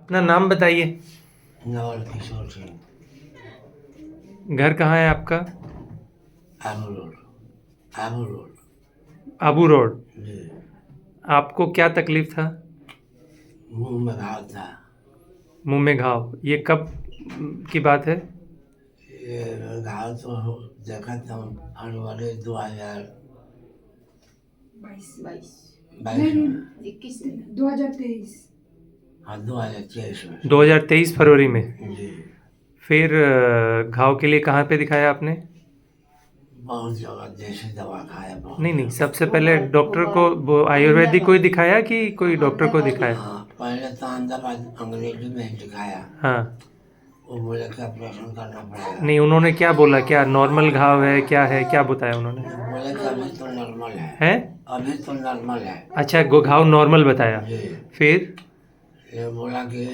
अपना नाम बताइए। नवल किशोर सिंह, घर कहाँ है आपका? Abu Road. Abu Road Abu Road. जी। आपको क्या तकलीफ था? मुंह में घाव था। मुंह में घाव, ये कब की बात है? ये घाव तो देखा था फरवरी 22 2022 नहीं में। 21 में 2023। हाँ, 2023 में। 2023 फरवरी में। जी। फिर घाव के लिए कहाँ पे दिखाया आपने? बहुत जगह देसी दवा खाया, बहुत नहीं नहीं, जगह। सबसे पहले डॉक्टर को वो आयुर्वेदिक कोई दिखाया कि कोई डॉक्टर को दिखाया? हाँ, पहले तो अहमदाबाद अंग्रेजी में ही दिखाया। हाँ। वो बोले कि ऑपरेशन करना पड़ेगा। नहीं, उन्होंने क्या बोला? क्या नॉर्मल घाव है, क्या है, क्या बताया उन्होंने? बोले कि अभी तो नॉर्मल है। हैं? अभी तो नॉर्मल है। अच्छा, घाव नॉर्मल बताया। जी। फिर? ये बोला कि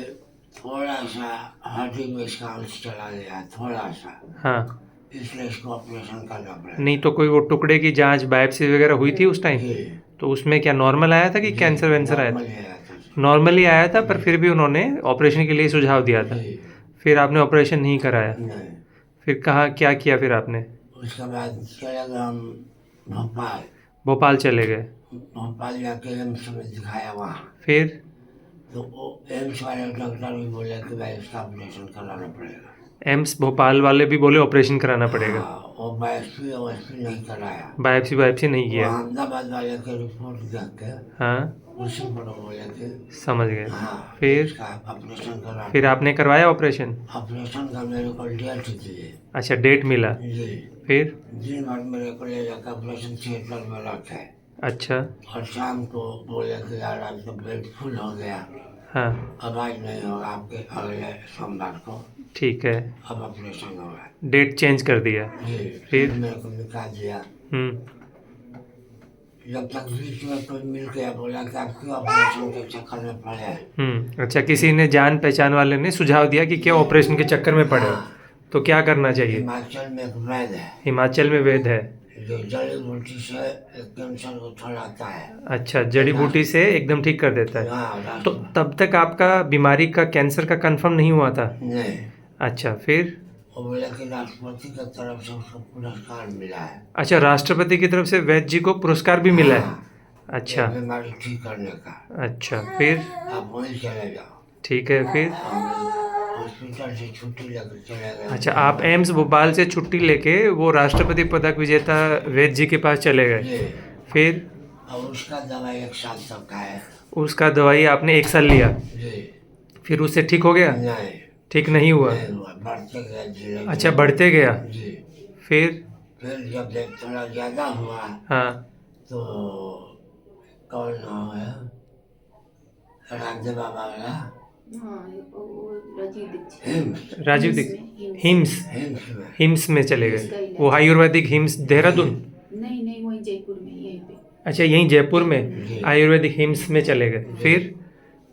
थोड़ा सा हड्डी में इसका अंश चला गया, थोड़ा सा, हाँ। इसलिए इसको ऑपरेशन करना पड़ेगा। नहीं तो कोई वो टुकड़े की जांच, बायोप्सी वगैरह हुई थी उस टाइम? जी। तो उसमें क्या नॉर्मल आया था कि जी, कैंसर वैंसर आया नॉर्मल था? ही आया था। नॉर्मली आया था, पर जी। फिर भी उन्होंने ऑपरेशन के लिए सुझाव दिया था। जी। फिर आपने ऑपरेशन नहीं कराया? नहीं। फिर कहाँ क्या किया फिर आपने? उसके बाद चले गए हम भोपाल। भोपाल चले गए। भोपाल जाके एम्स में दिखाया वहाँ। फिर? तो वो एम्स वाले डॉक्टर भी बोले कि भाई इसका ऑपरेशन कराना पड़ेगा। एम्स भोपाल वाले भी बोले ऑपरेशन कराना पड़ेगा? हाँ, वो बायोप्सी वायोप्सी नहीं कराया। बायोप्सी बायोप्सी नहीं वो किया? अहमदाबाद वाले के रिपोर्ट देख के हाँ, उसी पर बोले कि समझ गए। हाँ, फिर? इसका ऑपरेशन कराना। फिर आपने करवाया ऑपरेशन? ऑपरेशन का मेरे को डेट दिए। अच्छा, डेट मिला। जी। फिर? दिन भर मेरे को ले जाकर ऑपरेशन थिएटर में रखे। अच्छा। और शाम को बोले कि यार आज तो बेड फुल हो गया, हाँ, अब आज नहीं होगा, आपके अगले सोमवार को ठीक है। अब ऑपरेशन होगा। डेट चेंज कर दिया? जी। फिर? मेरे को निकाल दिया। जब तक बीच में कोई मिल गया बोला कि आपकी ऑपरेशन के चक्कर में पड़े। अच्छा, किसी ने जान पहचान वाले ने सुझाव दिया कि क्या ऑपरेशन के चक्कर में पड़े हो, हाँ। तो क्या करना चाहिए? हिमाचल में एक वैद्य है हिमाचल में वैद्य है? जो जड़ी बूटी से कैंसर को छुड़ाता है। अच्छा, जड़ी बूटी से एकदम ठीक कर देता है? हाँ, तो तब तक आपका बीमारी का, कैंसर का कंफर्म नहीं हुआ था? नहीं। अच्छा, फिर? वो बोले कि राष्ट्रपति की तरफ से उसको पुरस्कार मिला है। अच्छा, राष्ट्रपति की तरफ से वैद्य जी को पुरस्कार भी मिला है? हाँ, अच्छा। ये बीमारी ठीक करने का। अच्छा, फिर? आप वहीं चले जाओ। ठीक है, फिर? हम हॉस्पिटल से छुट्टी लेकर चले गए। अच्छा, आप एम्स भोपाल से छुट्टी लेके वो राष्ट्रपति पदक विजेता वैद्य जी के पास चले गए? जी। फिर? और उसका दवाई 1 साल तक का है। उसका दवाई आपने 1 साल लिया? जी। फिर उससे ठीक हो गया? नहीं, ठीक नहीं हुआ? नहीं हुआ, बढ़ते गया धीरे अच्छा, धीरे। बढ़ते गया? जी। फिर? फिर जब थोड़ा ज़्यादा हुआ हाँ। तो कौन नाम है, रामदेव बाबा वाला हाँ, वो राजीव दीक्षित। हिम्स। राजीव दीक्षित? हिम्स? हिम्स में। हिम्स में चले हिम्स का गए? इलाज। वो आयुर्वेदिक हिम्स देहरादून? नहीं नहीं, वहीं जयपुर में यहीं पे। अच्छा, यहीं जयपुर में जी। आयुर्वेदिक हिम्स में चले गए? फिर?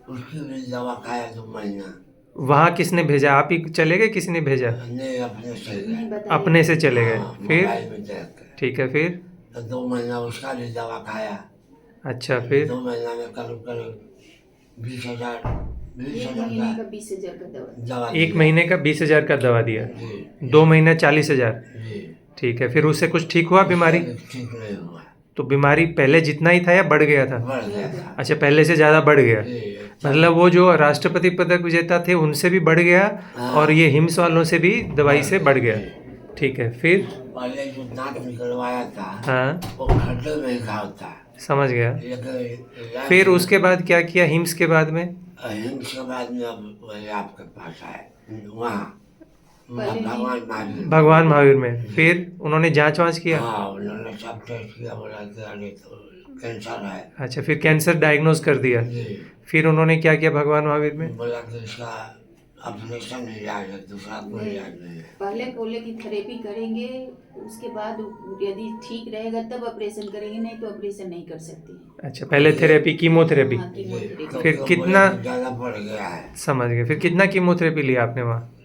उसकी भी दवा खाया 2 महीना। वहाँ किसने भेजा? आप ही चले गए, किसी ने भेजा? नहीं, अपने से नहीं गए। बताया। अपने से चले गए? हाँ, फिर? मोबाइल में देख के। ठीक है, फिर? तो 2 महीना उसका भी दवा खाया। अच्छा, फिर? 2 महीना में करीब करीब 20,000 एक 20,000 महीने का का 20,000 का दवा। दवा 1 महीने का 20,000 का दवा दिया? जी। 2 महीना 40,000? जी। ठीक है, फिर उससे कुछ ठीक हुआ बीमारी? ठीक नहीं हुआ, तो बीमारी पहले जितना ही था या बढ़ गया था? बढ़ गया था। अच्छा, पहले से ज़्यादा बढ़ गया? जी। मतलब वो जो राष्ट्रपति पदक विजेता थे उनसे भी बढ़ गया, हाँ। और ये हिम्स वालों से भी दवाई से बढ़ गया? जी। ठीक है, फिर? पहले जो दांत निकलवाया था हाँ, वो खड्डे में ही घाव था, समझ गया। लेकिन फिर उसके बाद क्या किया हिम्स के बाद में? हिम्स के बाद में अब वही आपके पास आए, वहाँ पहले नहीं। भगवान महावीर। भगवान महावीर में? फिर उन्होंने जांच वांच किया? हाँ, उन्होंने सब टेस्ट किया, बोला कि अरे तो कैंसर है। अच्छा, फिर कैंसर डायग्नोज कर दिया? जी। फिर उन्होंने क्या किया भगवान महावीर में? बोला कि इसका ऑपरेशन इलाज है, दूसरा कोई इलाज नहीं है। पहले बोले कि थेरेपी करेंगे, उसके बाद यदि ठीक रहेगा तब ऑपरेशन करेंगे, नहीं तो ऑपरेशन नहीं कर सकते हैं। अच्छा, पहले थेरेपी, कीमोथेरेपी? हाँ, कीमोथेरेपी। तो फिर बोले कितना? कि ज़्यादा बढ़ गया है। समझ गए। फिर कितना कीमोथेरेपी लिया आपने वहाँ?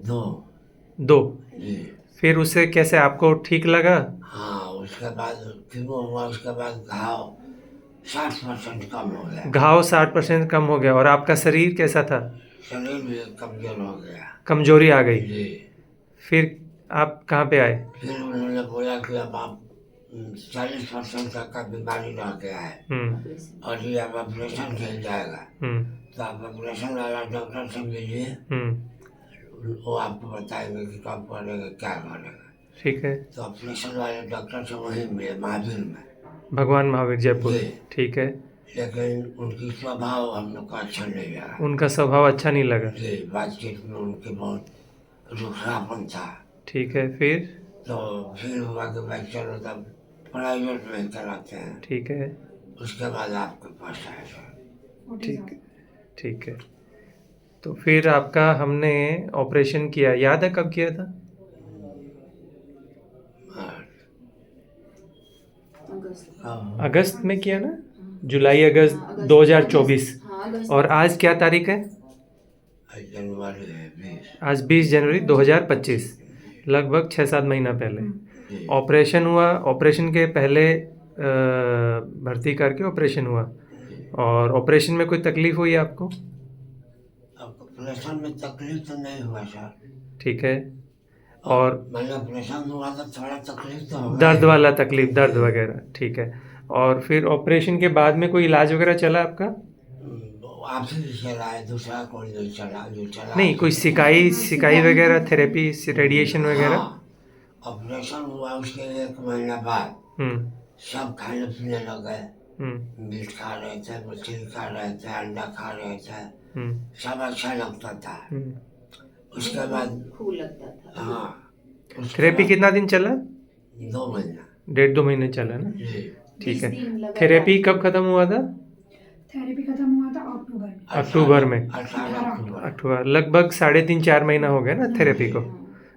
2। 2? जी। फिर उससे कैसे आपको ठीक लगा? हाँ, उसके बाद कीमो हुआ, उसके बाद घाव 60% कम हो गया। घाव 60% कम हो गया। और आपका शरीर कैसा था? शरीर भी कमजोर हो गया। कमजोरी आ गई। जी। फिर आप कहाँ पे आए? फिर उन्होंने बोला कि अब आप 40% तक का बीमारी रह गया है ऑपरेशन और ये अब ऑपरेशन किया जाएगा, तो आप ऑपरेशन वाला डॉक्टर से मिलिए, वो आपको बताएंगे कि कब करेगा क्या करेगा। ठीक है। तो ऑपरेशन वाले डॉक्टर से वहीं मिले महावीर में। भगवान महावीर, जयपुर। जी। ठीक है। लेकिन उनकी स्वभाव हम लोग को अच्छा नहीं लगा। उनका स्वभाव अच्छा नहीं लगा। जी, बातचीत में उनके बहुत रूखापन था। ठीक है। फिर? तो फिर हुआ कि भाई चलो तब प्राइवेट में कराते हैं, ठीक है। उसके बाद आपके पास आएगा। ठीक ठीक है। तो फिर आपका हमने ऑपरेशन किया, याद है कब किया था? हाँ। अगस्त अगस्त में किया ना? जुलाई अगस्त 2024। हाँ अगस्त। और आज क्या तारीख है? आज जनवरी है 20। आज 20 जनवरी 2025, लगभग 6-7 महीना पहले जी। ऑपरेशन हुआ। ऑपरेशन के पहले भर्ती करके ऑपरेशन हुआ। और ऑपरेशन में कोई तकलीफ हुई आपको? अब ऑपरेशन में तकलीफ तो नहीं हुआ सर। ठीक है। और मैंने ऑपरेशन हुआ तो थोड़ा तकलीफ तो होगा दर्द ही। वाला तकलीफ, दर्द वगैरह, ठीक है। और फिर ऑपरेशन के बाद में कोई इलाज वगैरह चला आपका? आप ही चला है, दूसरा कोई नहीं चला। जो चला नहीं, कोई सिकाई सिकाई वगैरह, थेरेपी, रेडिएशन वगैरह? हाँ, ऑपरेशन हुआ उसके 1 महीना बाद हम्म सब खाने पीने लगे। हम्म मीट खा रहे थे, मछली खा रहे थे, अंडा खा रहे थे, हम्म सब अच्छा लगता था। हम्म। उसके बाद खूब लगता था। हाँ, उसके थेरेपी बाद कितना दिन चला? 2 महीना। 1.5-2 महीने चला ना? जी। ठीक 20 है। दिन लगातार। थेरेपी कब खत्म हुआ था? थेरेपी खत्म हुआ था अक्टूबर में। अक्टूबर में। 18 अक्टूबर। अक्टूबर, लगभग 3.5-4 महीना हो गया ना थेरेपी को।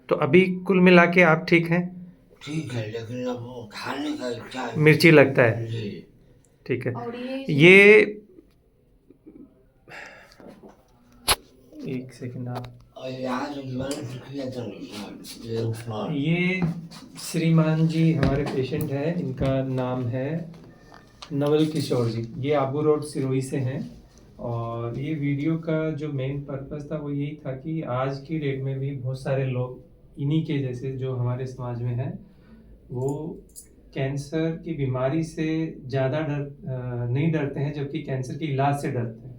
तो अभी कुल मिला के आप ठीक हैं? ठीक है, लेकिन अब वो खाने का इच्छा है। मिर्ची लगता है। जी। ठीक है। और ये एक सेकंड आप, और यहाँ से ज्वाइन किया था नहीं, ये ऊपर। ये श्रीमान जी हमारे पेशेंट हैं, इनका नाम है नवल किशोर जी। ये आबू रोड सिरोही से हैं। और ये वीडियो का जो मेन पर्पस था वो यही था कि आज की डेट में भी बहुत सारे लोग इन्हीं के जैसे जो हमारे समाज में हैं, वो कैंसर की बीमारी से ज़्यादा नहीं डरते हैं, जबकि कैंसर के इलाज से डरते हैं।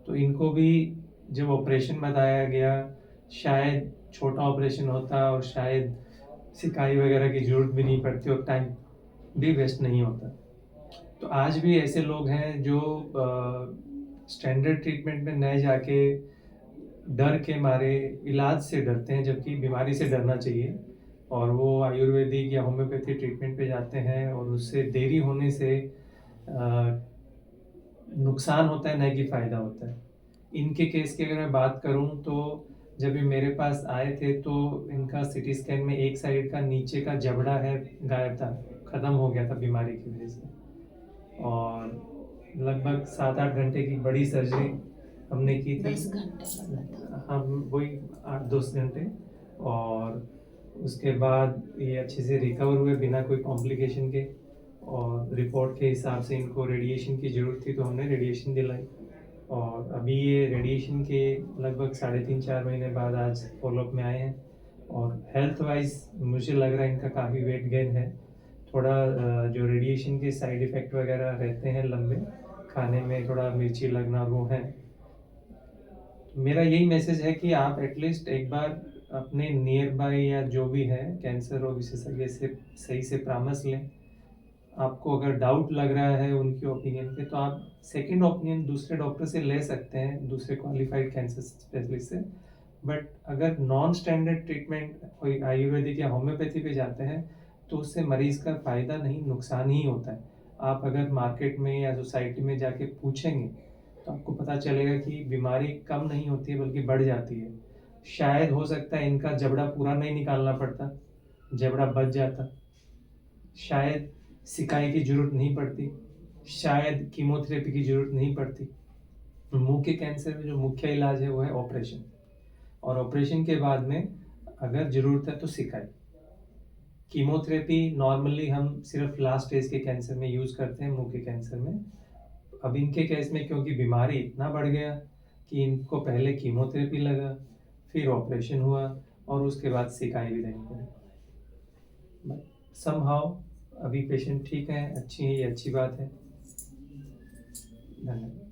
तो इनको भी जब ऑपरेशन बताया गया, शायद छोटा ऑपरेशन होता और शायद सिकाई वगैरह की ज़रूरत भी नहीं पड़ती और टाइम भी वेस्ट नहीं होता। तो आज भी ऐसे लोग हैं जो स्टैंडर्ड ट्रीटमेंट में न जाके डर के मारे इलाज से डरते हैं, जबकि बीमारी से डरना चाहिए। और वो आयुर्वेदिक या होम्योपैथी ट्रीटमेंट पे जाते हैं और उससे देरी होने से नुकसान होता है, न कि फ़ायदा होता है। इनके केस की अगर मैं बात करूं तो जब ये मेरे पास आए थे तो इनका सिटी स्कैन में एक साइड का नीचे का जबड़ा है गायब था, ख़त्म हो गया था बीमारी की वजह से। और लगभग 7-8 घंटे की बड़ी सर्जरी हमने की थी। 10 घंटे लगा था। हम वही 8-10 घंटे। और उसके बाद ये अच्छे से रिकवर हुए बिना कोई कॉम्प्लिकेशन के। और रिपोर्ट के हिसाब से इनको रेडिएशन की ज़रूरत थी तो हमने रेडिएशन दिलाई। और अभी ये रेडिएशन के लगभग 3.5-4 महीने बाद आज फॉलोअप में आए हैं। और हेल्थ वाइज मुझे लग रहा है इनका काफ़ी वेट गेन है। थोड़ा जो रेडिएशन के साइड इफ़ेक्ट वगैरह रहते हैं लंबे, खाने में थोड़ा मिर्ची लगना, वो है। मेरा यही मैसेज है कि आप एटलीस्ट एक बार अपने नियर बाय या जो भी है कैंसर रोग विशेषज्ञ से सही से परामर्श लें। आपको अगर डाउट लग रहा है उनकी ओपिनियन पे तो आप सेकंड ओपिनियन दूसरे डॉक्टर से ले सकते हैं, दूसरे क्वालिफाइड कैंसर स्पेशलिस्ट से। बट अगर नॉन स्टैंडर्ड ट्रीटमेंट कोई आयुर्वेदिक या होम्योपैथी पे जाते हैं तो उससे मरीज का फ़ायदा नहीं, नुकसान ही होता है। आप अगर मार्केट में या सोसाइटी में जाके पूछेंगे तो आपको पता चलेगा कि बीमारी कम नहीं होती है बल्कि बढ़ जाती है। शायद हो सकता है इनका जबड़ा पूरा नहीं निकालना पड़ता, जबड़ा बच जाता। शायद सिकाई की ज़रूरत नहीं पड़ती, शायद कीमोथेरेपी की ज़रूरत नहीं पड़ती। मुंह के कैंसर में जो मुख्य इलाज है वो है ऑपरेशन। और ऑपरेशन के बाद में अगर ज़रूरत है तो सिकाई। कीमोथेरेपी नॉर्मली हम सिर्फ लास्ट स्टेज के कैंसर में यूज़ करते हैं, मुंह के कैंसर में। अब इनके केस में क्योंकि बीमारी इतना बढ़ गया कि इनको पहले कीमोथेरेपी लगा, फिर ऑपरेशन हुआ और उसके बाद सिकाई भी देनी पड़ी। बट समहाउ अभी पेशेंट ठीक है, अच्छी है, ये अच्छी बात है। धन्यवाद।